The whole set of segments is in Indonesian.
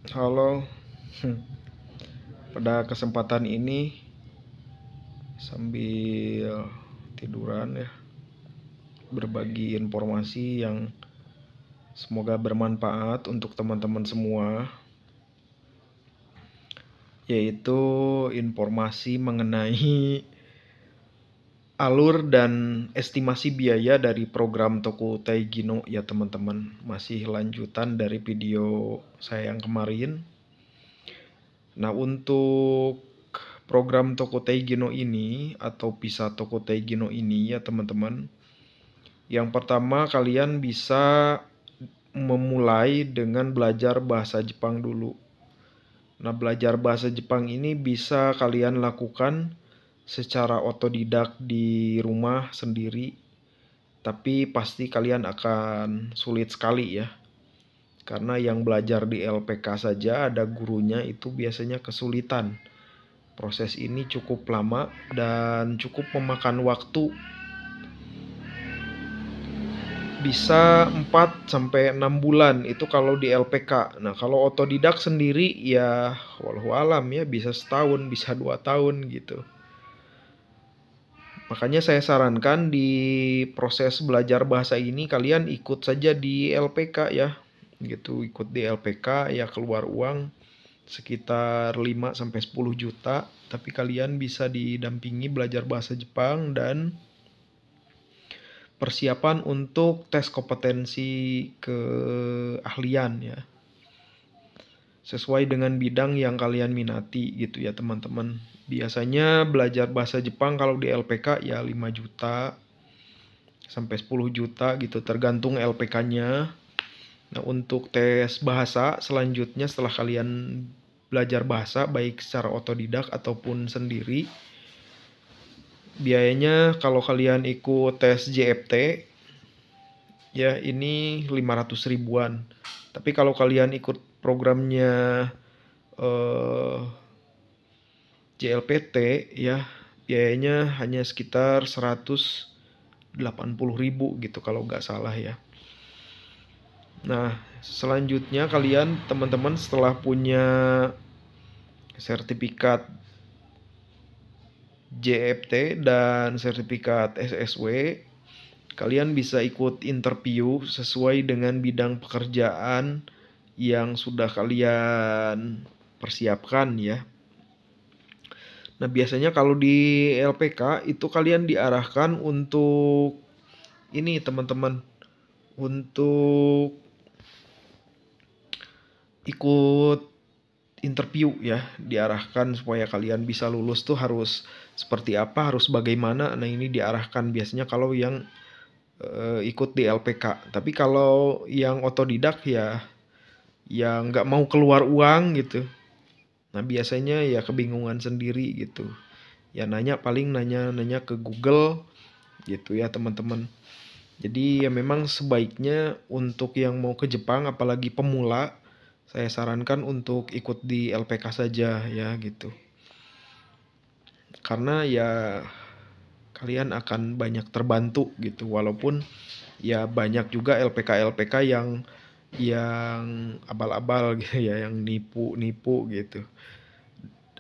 Halo, pada kesempatan ini sambil tiduran ya, berbagi informasi yang semoga bermanfaat untuk teman-teman semua, yaitu informasi mengenai alur dan estimasi biaya dari program Toko Taigino ya teman-teman. Masih lanjutan dari video saya yang kemarin. Nah, untuk program Toko Taigino ini atau Pisa Toko Taigino ini ya teman-teman. Yang pertama kalian bisa memulai dengan belajar bahasa Jepang dulu. Nah, belajar bahasa Jepang ini bisa kalian lakukan secara otodidak di rumah sendiri. Tapi pasti kalian akan sulit sekali ya. Karena yang belajar di LPK saja ada gurunya itu biasanya kesulitan. Proses ini cukup lama dan cukup memakan waktu. Bisa 4 sampai 6 bulan itu kalau di LPK. Nah, kalau otodidak sendiri ya walau alam ya bisa setahun, bisa 2 tahun gitu. Makanya saya sarankan di proses belajar bahasa ini kalian ikut saja di LPK ya. Gitu, ikut di LPK ya keluar uang sekitar 5 sampai 10 juta, tapi kalian bisa didampingi belajar bahasa Jepang dan persiapan untuk tes kompetensi keahlian ya. Sesuai dengan bidang yang kalian minati gitu ya teman-teman. Biasanya belajar bahasa Jepang kalau di LPK ya 5 juta sampai 10 juta gitu tergantung LPK-nya. Nah, untuk tes bahasa selanjutnya setelah kalian belajar bahasa baik secara otodidak ataupun sendiri, biayanya kalau kalian ikut tes JFT ya ini 500 ribuan. Tapi kalau kalian ikut programnya JLPT ya biayanya hanya sekitar 180.000 gitu kalau nggak salah ya. Nah, selanjutnya kalian teman-teman setelah punya sertifikat JFT dan sertifikat SSW, kalian bisa ikut interview sesuai dengan bidang pekerjaan yang sudah kalian persiapkan ya. Nah, biasanya kalau di LPK itu kalian diarahkan untuk ini teman-teman, untuk ikut interview ya, diarahkan supaya kalian bisa lulus tuh harus seperti apa, harus bagaimana. Nah, ini diarahkan biasanya kalau yang ikut di LPK. Tapi kalau yang otodidak ya yang nggak mau keluar uang gitu. Nah, biasanya ya kebingungan sendiri gitu. Ya paling nanya ke Google gitu ya teman-teman. Jadi ya memang sebaiknya untuk yang mau ke Jepang apalagi pemula, saya sarankan untuk ikut di LPK saja ya gitu. Karena ya kalian akan banyak terbantu gitu walaupun ya banyak juga LPK yang abal-abal gitu ya, yang nipu-nipu gitu.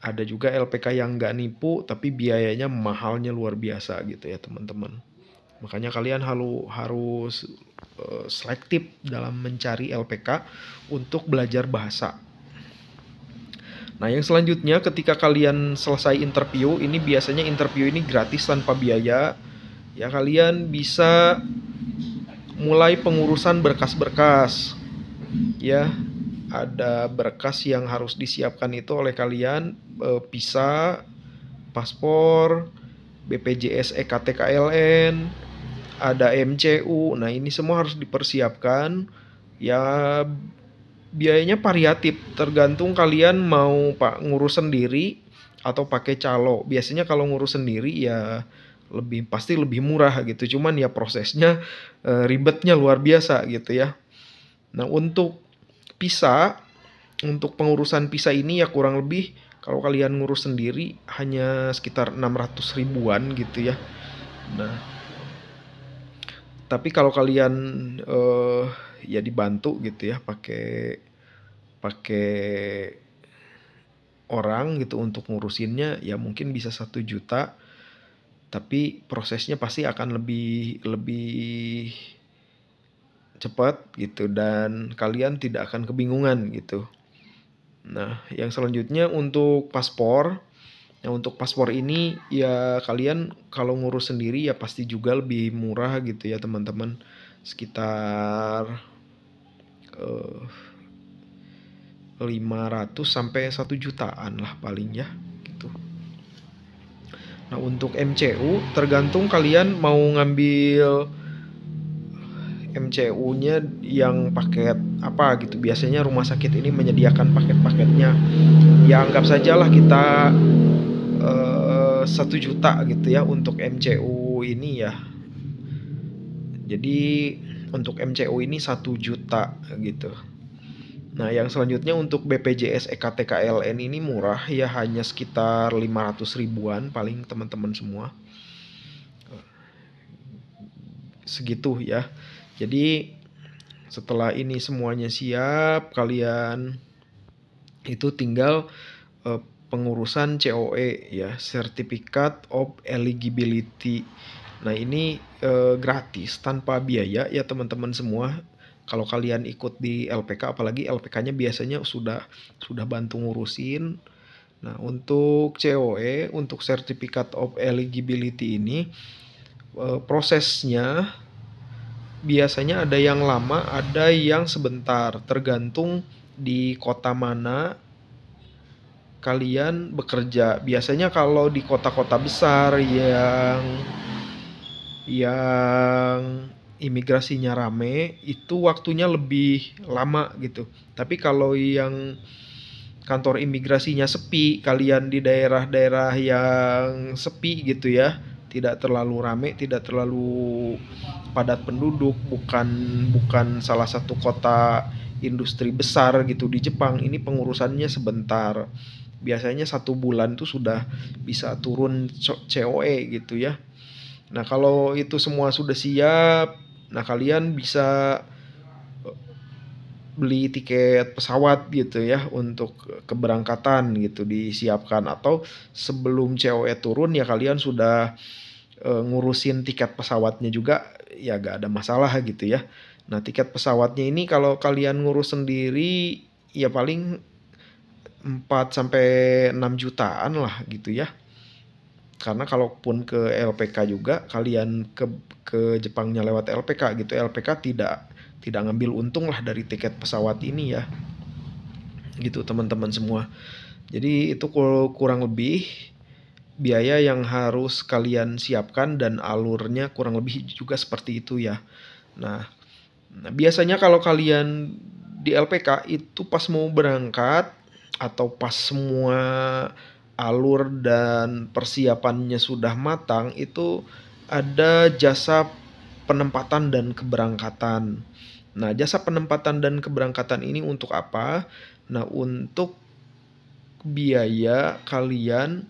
Ada juga LPK yang nggak nipu tapi biayanya mahalnya luar biasa gitu ya teman-teman. Makanya kalian harus selektif dalam mencari LPK untuk belajar bahasa. Nah, yang selanjutnya ketika kalian selesai interview, ini biasanya interview ini gratis tanpa biaya. Ya, kalian bisa mulai pengurusan berkas-berkas. Ya, ada berkas yang harus disiapkan itu oleh kalian, visa, paspor, BPJS EKTKLN, ada MCU. Nah, ini semua harus dipersiapkan. Ya, biayanya variatif, tergantung kalian mau ngurus sendiri atau pakai calo. Biasanya kalau ngurus sendiri ya pasti lebih murah gitu. Cuman ya prosesnya ribetnya luar biasa gitu ya. Nah, untuk visa, untuk pengurusan visa ini ya kurang lebih kalau kalian ngurus sendiri hanya sekitar 600 ribuan gitu ya. Nah, tapi kalau kalian ya dibantu gitu ya pakai pakai orang gitu untuk ngurusinnya, ya mungkin bisa 1 juta, tapi prosesnya pasti akan lebih lebih cepat gitu dan kalian tidak akan kebingungan gitu. Nah, yang selanjutnya untuk paspor. Nah, untuk paspor ini ya kalian kalau ngurus sendiri ya pasti juga lebih murah gitu ya teman-teman. Sekitar 500 sampai 1 jutaan lah paling ya gitu. Nah, untuk MCU tergantung kalian mau ngambil MCU-nya yang paket apa gitu. Biasanya rumah sakit ini menyediakan paket-paketnya. Ya anggap sajalah kita 1 juta gitu ya untuk MCU ini ya. Jadi untuk MCU ini 1 juta gitu. Nah, yang selanjutnya untuk BPJS EKTKLN ini murah ya, hanya sekitar 500 ribuan paling teman-teman semua. Segitu ya. Jadi setelah ini semuanya siap, kalian itu tinggal pengurusan COE ya, Certificate of Eligibility. Nah, ini gratis tanpa biaya ya teman-teman semua. Kalau kalian ikut di LPK, apalagi LPK-nya biasanya sudah bantu ngurusin. Nah, untuk COE, untuk Certificate of Eligibility ini prosesnya biasanya ada yang lama, ada yang sebentar, tergantung di kota mana kalian bekerja. Biasanya kalau di kota-kota besar yang imigrasinya rame, itu waktunya lebih lama gitu. Tapi kalau yang kantor imigrasinya sepi, kalian di daerah-daerah yang sepi gitu ya, tidak terlalu rame, tidak terlalu padat penduduk, bukan salah satu kota industri besar gitu di Jepang, ini pengurusannya sebentar. Biasanya 1 bulan tuh sudah bisa turun COE gitu ya. Nah, kalau itu semua sudah siap, nah kalian bisa beli tiket pesawat gitu ya untuk keberangkatan gitu disiapkan, atau sebelum COE turun ya kalian sudah ngurusin tiket pesawatnya juga ya gak ada masalah gitu ya. Nah, tiket pesawatnya ini kalau kalian ngurus sendiri ya paling 4 sampai 6 jutaan lah gitu ya. Karena kalaupun ke LPK juga kalian ke Jepangnya lewat LPK gitu, LPK tidak ngambil untung lah dari tiket pesawat ini ya. Gitu teman-teman semua. Jadi itu kurang lebih biaya yang harus kalian siapkan dan alurnya kurang lebih juga seperti itu ya. Nah, biasanya kalau kalian di LPK itu pas mau berangkat atau pas semua alur dan persiapannya sudah matang, itu ada jasa penempatan dan keberangkatan. Nah, jasa penempatan dan keberangkatan ini untuk apa? Nah, untuk biaya kalian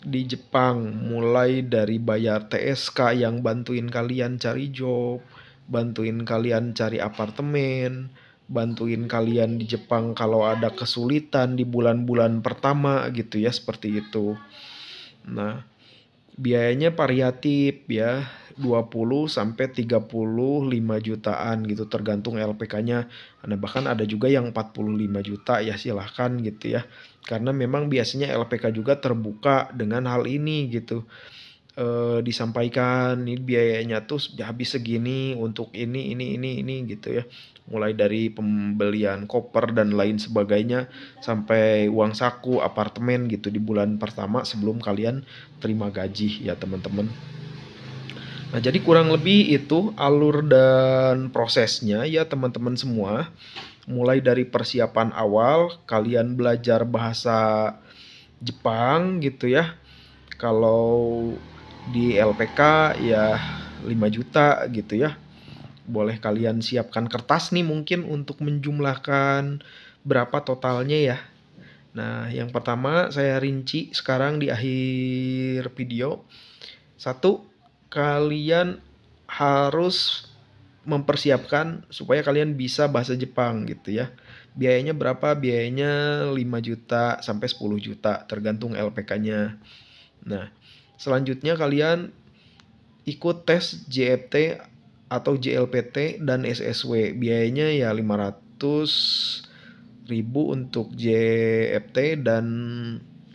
di Jepang, mulai dari bayar TSK yang bantuin kalian cari job, bantuin kalian cari apartemen, bantuin kalian di Jepang kalau ada kesulitan di bulan-bulan pertama gitu ya, seperti itu. Nah, biayanya variatif ya, 20 sampai 35 jutaan gitu tergantung LPK-nya. Nah, bahkan ada juga yang 45 juta ya, silahkan gitu ya. Karena memang biasanya LPK juga terbuka dengan hal ini gitu. Disampaikan ini biayanya tuh habis segini untuk ini gitu ya. Mulai dari pembelian koper dan lain sebagainya sampai uang saku, apartemen gitu di bulan pertama sebelum kalian terima gaji ya teman-teman. Nah, jadi kurang lebih itu alur dan prosesnya ya teman-teman semua. Mulai dari persiapan awal, kalian belajar bahasa Jepang gitu ya. Kalau di LPK ya 5 juta gitu ya. Boleh kalian siapkan kertas nih mungkin untuk menjumlahkan berapa totalnya ya. Nah, yang pertama saya rinci sekarang di akhir video. 1, kalian harus mempersiapkan supaya kalian bisa bahasa Jepang gitu ya. Biayanya berapa? Biayanya 5 juta sampai 10 juta tergantung LPK-nya. Nah, selanjutnya kalian ikut tes JFT atau JLPT dan SSW. Biayanya ya 500.000 untuk JFT dan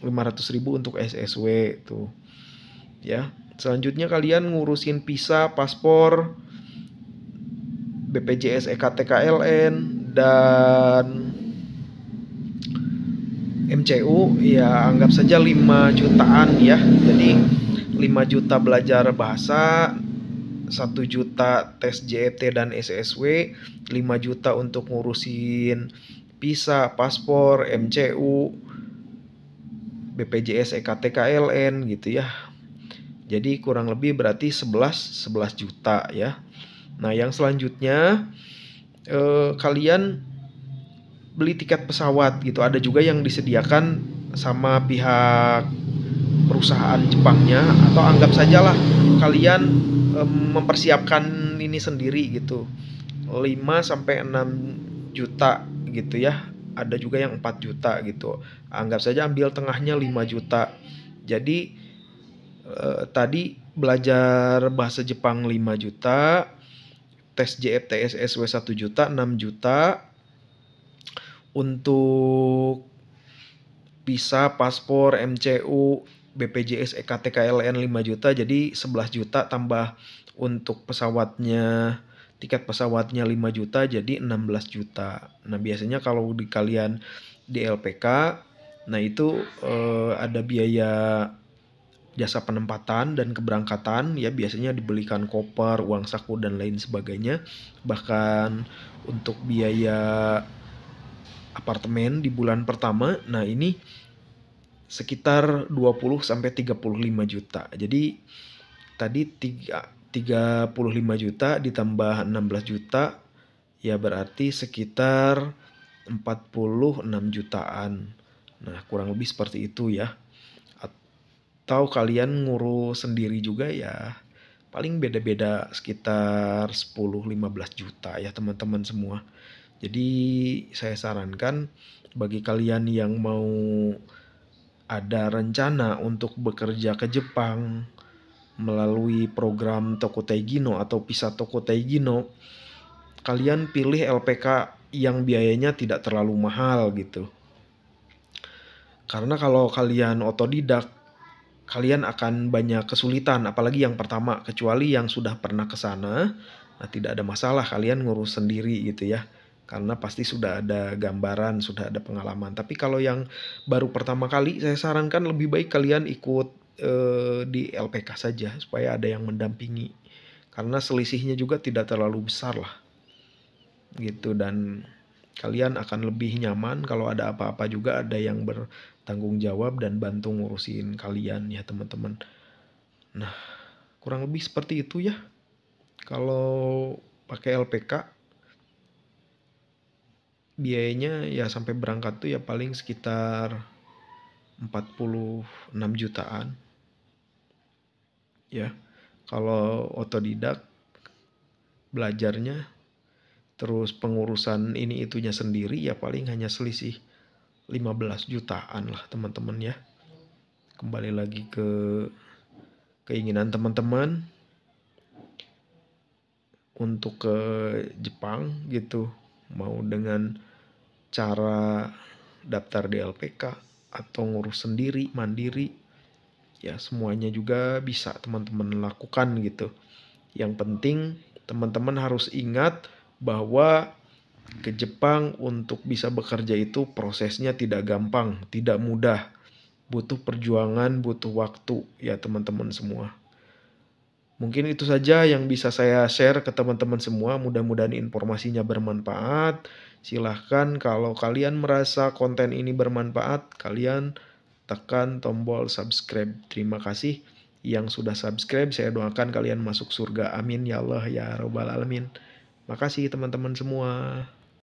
500.000 untuk SSW tuh. Ya. Selanjutnya kalian ngurusin visa, paspor, BPJS EKTKLN dan MCU ya anggap saja 5 jutaan ya. Jadi 5 juta belajar bahasa, 1 juta tes JFT dan SSW, 5 juta untuk ngurusin visa, paspor, MCU, BPJS EKTKLN gitu ya. Jadi kurang lebih berarti 11 juta ya. Nah, yang selanjutnya kalian beli tiket pesawat gitu. Ada juga yang disediakan sama pihak perusahaan Jepangnya, atau anggap sajalah kalian mempersiapkan ini sendiri gitu. 5 sampai 6 juta gitu ya. Ada juga yang 4 juta gitu. Anggap saja ambil tengahnya 5 juta. Jadi tadi belajar bahasa Jepang 5 juta, tes JFT SSW 1 juta, 6 juta. Untuk visa, paspor, MCU, BPJS EKTKLN 5 juta, jadi 11 juta tambah untuk pesawatnya, tiket pesawatnya 5 juta, jadi 16 juta. Nah, biasanya kalau di kalian di LPK, nah itu ada biaya jasa penempatan dan keberangkatan ya, biasanya dibelikan koper, uang saku dan lain sebagainya. Bahkan untuk biaya apartemen di bulan pertama, nah ini sekitar 20 sampai 35 juta. Jadi tadi 35 juta ditambah 16 juta ya berarti sekitar 46 jutaan. Nah, kurang lebih seperti itu ya. Atau kalian ngurus sendiri juga ya paling beda-beda sekitar 10-15 juta ya teman-teman semua. Jadi saya sarankan bagi kalian yang mau ada rencana untuk bekerja ke Jepang melalui program Tokutei Gino atau Visa Tokutei Gino, kalian pilih LPK yang biayanya tidak terlalu mahal gitu. Karena kalau kalian otodidak, kalian akan banyak kesulitan, apalagi yang pertama, kecuali yang sudah pernah ke sana, nah tidak ada masalah kalian ngurus sendiri gitu ya. Karena pasti sudah ada gambaran, sudah ada pengalaman. Tapi kalau yang baru pertama kali, saya sarankan lebih baik kalian ikut di LPK saja supaya ada yang mendampingi. Karena selisihnya juga tidak terlalu besar lah. Gitu, dan kalian akan lebih nyaman kalau ada apa-apa juga ada yang bertanggung jawab dan bantu ngurusin kalian ya teman-teman. Nah, kurang lebih seperti itu ya. Kalau pakai LPK biayanya ya sampai berangkat tuh ya paling sekitar 46 jutaan. Ya. Kalau otodidak belajarnya terus pengurusan ini itunya sendiri ya paling hanya selisih 15 jutaan lah teman-teman ya. Kembali lagi ke keinginan teman-teman untuk ke Jepang gitu, mau dengan cara daftar di LPK atau ngurus sendiri mandiri ya, semuanya juga bisa teman-teman lakukan gitu. Yang penting teman-teman harus ingat bahwa ke Jepang untuk bisa bekerja itu prosesnya tidak gampang, tidak mudah, butuh perjuangan, butuh waktu ya teman-teman semua. Mungkin itu saja yang bisa saya share ke teman-teman semua. Mudah-mudahan informasinya bermanfaat. Silahkan kalau kalian merasa konten ini bermanfaat, kalian tekan tombol subscribe. Terima kasih yang sudah subscribe. Saya doakan kalian masuk surga. Amin ya Allah ya Rabbal Alamin. Makasih teman-teman semua.